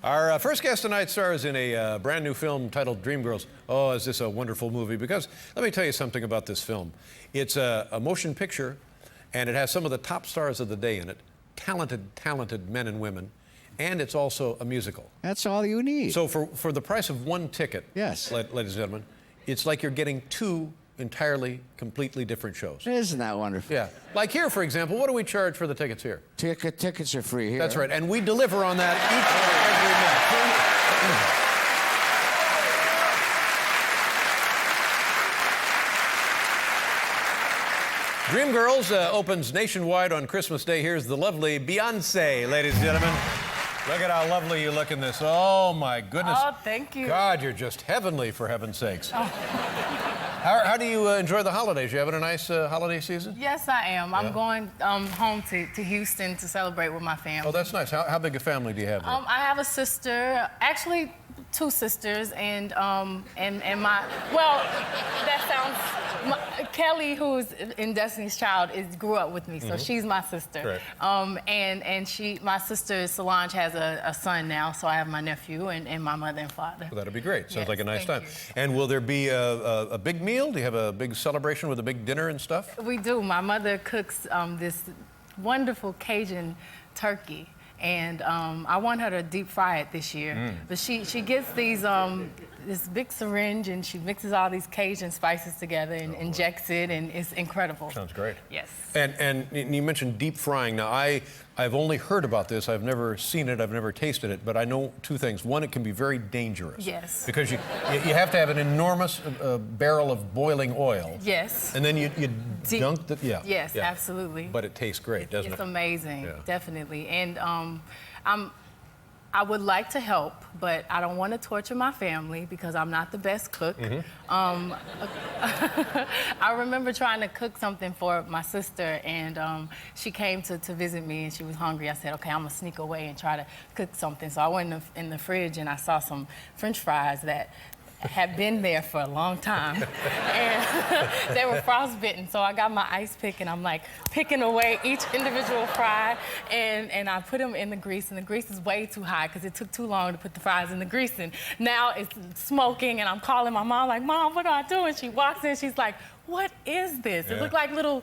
Our first guest tonight stars in a brand new film titled Dreamgirls. Oh, is this a wonderful movie? Because let me tell you something about this film. It's a motion picture, and it has some of the top stars of the day in it. Talented men and women. And it's also a musical. That's all you need. So for the price of one ticket, yes, ladies and gentlemen, it's like you're getting two entirely, completely different shows. Isn't that wonderful? Yeah. Like here, for example, what do we charge for the tickets here? Tickets are free here. That's right, and we deliver on that each and every night. Dreamgirls opens nationwide on Christmas Day. Here's the lovely Beyoncé, ladies and gentlemen. Look at how lovely you look in this. Oh, my goodness. Oh, thank you. God, you're just heavenly, for heaven's sakes. Oh. How do you enjoy the holidays? You having a nice holiday season? Yes, I am. Yeah. I'm going home to Houston to celebrate with my family. Oh, that's nice. How big a family do you have there? I have a sister, actually 2 sisters, and my, well, that sounds, Kelly, who's in Destiny's Child, grew up with me, so she's my sister. Right. And my sister Solange has a son now, so I have my nephew and my mother and father. Well, that'll be great. Sounds yes, like a nice time. You. And will there be a big meal? Do you have a big celebration with a big dinner and stuff? We do. My mother cooks this wonderful Cajun turkey. And I want her to deep fry it this year. But she gets these this big syringe, and she mixes all these Cajun spices together and injects it, and it's incredible. Sounds great. Yes. And you mentioned deep frying. Now, I've only heard about this. I've never seen it. I've never tasted it. But I know 2 things. One, it can be very dangerous. Yes. Because you have to have an enormous barrel of boiling oil. Yes. And then you dunk the, Yes, absolutely. But it tastes great, doesn't it? It's amazing, definitely. And I would like to help, but I don't want to torture my family because I'm not the best cook. I remember trying to cook something for my sister, and she came to visit me, and she was hungry. I said, okay, I'm gonna sneak away and try to cook something. So I went in the fridge, and I saw some French fries that had been there for a long time, and they were frostbitten. So I got my ice pick, and I'm like picking away each individual fry, and I put them in the grease, and the grease is way too high because it took too long to put the fries in the grease. And now it's smoking, and I'm calling my mom like, Mom, what do I do? And she walks in, she's like, what is this? It looked like little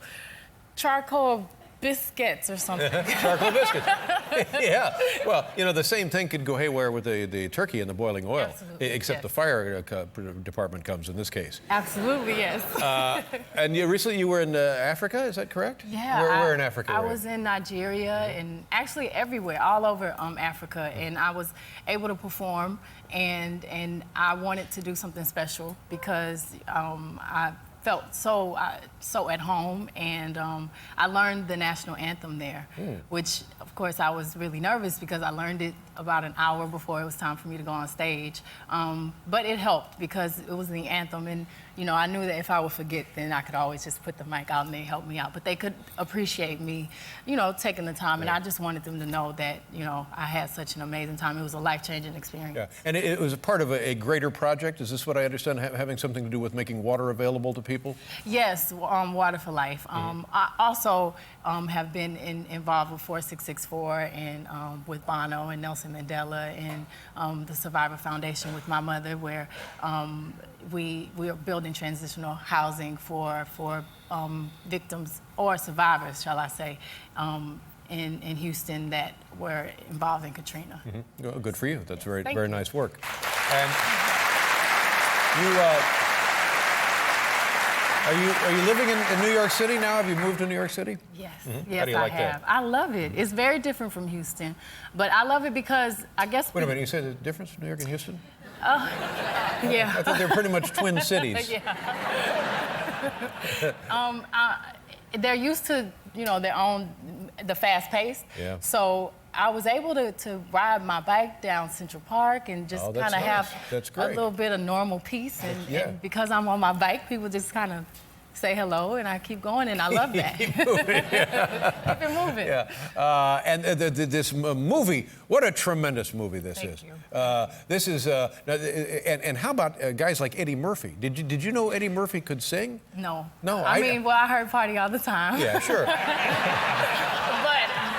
charcoal biscuits or something. Charcoal biscuits. Yeah. Well, you know, the same thing could go haywire with the turkey and the boiling oil. Absolutely, except the fire department comes in this case. Absolutely, yes. And recently you were in Africa, is that correct? Yeah. Where in Africa? I was in Nigeria and actually everywhere, all over Africa, and I was able to perform, and I wanted to do something special because I felt so at home, and I learned the national anthem there, which of course I was really nervous because I learned it about an hour before it was time for me to go on stage. But it helped because it was the anthem, and you know, I knew that if I would forget, then I could always just put the mic out and they helped me out. But they could appreciate me, you know, taking the time, and I just wanted them to know that, you know, I had such an amazing time. It was a life-changing experience. Yeah. And it was a part of a greater project. Is this what I understand, having something to do with making water available to people? Yes, Water for Life. I also have been involved with 4664 and with Bono and Nelson Mandela and the Survivor Foundation with my mother, where we are building transitional housing for victims or survivors, shall I say, in Houston that were involved in Katrina. Oh, good for you. That's very nice work. And are you living in New York City now? Have you moved to New York City? Yes, yes, I have. I love it. It's very different from Houston, but I love it because I guess. Wait a minute, you said the difference between New York and Houston? Yeah. I thought they were pretty much twin cities. Yeah. They're used to, you know, the fast pace. Yeah. So I was able to ride my bike down Central Park and just kind of have a little bit of normal peace. And because I'm on my bike, people just kind of say hello, and I keep going, and I love that. Keep moving. Keep it moving. Yeah. And this movie, what a tremendous movie this is. Thank you. This is, and how about guys like Eddie Murphy? Did you know Eddie Murphy could sing? No. No. I mean, well, I heard Party all the time. Yeah, sure. But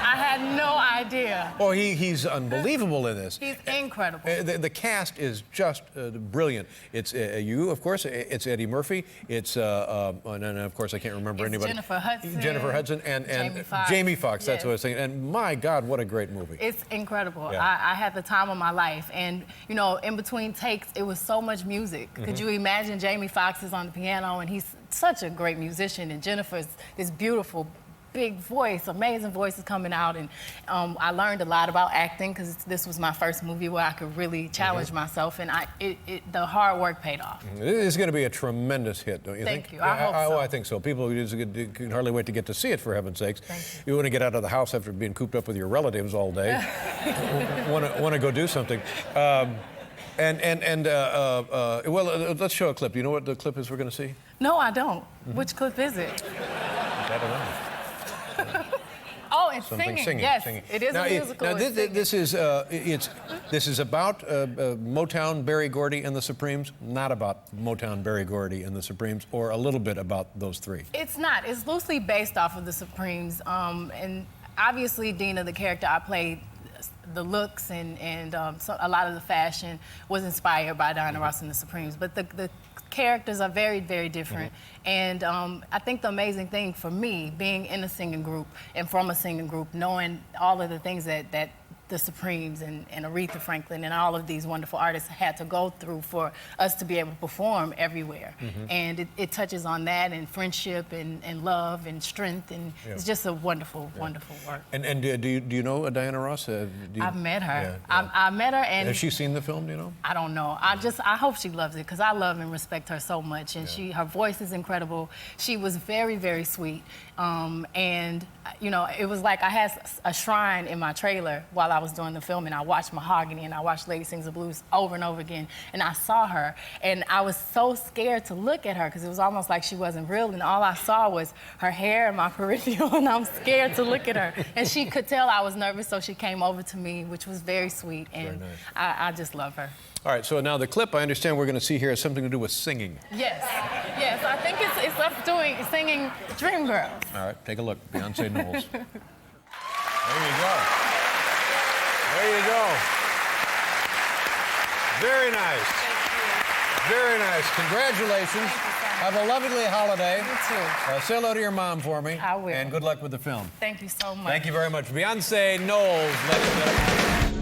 I had no idea. Oh, he's unbelievable in this. He's incredible. The cast is just brilliant. It's you, of course. It's Eddie Murphy. It's and of course I can't remember anybody. Jennifer Hudson. Jennifer Hudson and Jamie Foxx. Jamie Foxx. That's Yes. what I was thinking. And my God, what a great movie. It's incredible. Yeah. I had the time of my life, and you know, in between takes, it was so much music. Could you imagine Jamie Foxx is on the piano, and he's such a great musician, and Jennifer's this beautiful, big voice, amazing voices coming out, and I learned a lot about acting because this was my first movie where I could really challenge myself, and the hard work paid off. This is going to be a tremendous hit, don't you think? Thank you. I hope so. I think so. People can hardly wait to get to see it, for heaven's sakes. Thank You want to get out of the house after being cooped up with your relatives all day. want to go do something. Well, let's show a clip. You know what the clip is we're going to see? No, I don't. Which clip is it? I don't know. Oh, it's Something singing. Yes, singing. it is Now, a musical. Now, it's singing. this is about Motown, Berry Gordy, and the Supremes. Not about Motown, Berry Gordy, and the Supremes, or a little bit about those three. It's not. It's loosely based off of the Supremes, and obviously Dina, the character I played, the looks and a lot of the fashion was inspired by Diana Ross and the Supremes, but the characters are very, very different. And I think the amazing thing for me, being in a singing group and from a singing group, knowing all of the things that the Supremes and Aretha Franklin and all of these wonderful artists had to go through for us to be able to perform everywhere. And it touches on that, and friendship and love and strength, and it's just a wonderful, wonderful work. And do you know Diana Ross? I've met her. Yeah. I met her, and Has she seen the film? Do you know? I don't know. I hope she loves it because I love and respect her so much, and her voice is incredible. She was very, very sweet, and you know, it was like I had a shrine in my trailer while I was doing the film, and I watched Mahogany and I watched Lady Sings the Blues over and over again, and I saw her, and I was so scared to look at her because it was almost like she wasn't real, and all I saw was her hair and my peripheral, and I'm scared to look at her. And she could tell I was nervous, so she came over to me, which was very sweet, and Very nice. I just love her. All right, so now the clip I understand we're going to see here has something to do with singing. Yes, yes, I think it's us singing Dreamgirls. All right, take a look. Beyoncé Knowles. There you go. There you go. Very nice. Very nice. Congratulations. Have a lovely holiday. You too. Say hello to your mom for me. I will. And good luck with the film. Thank you so much. Thank you very much. Beyoncé Knowles, ladies and gentlemen.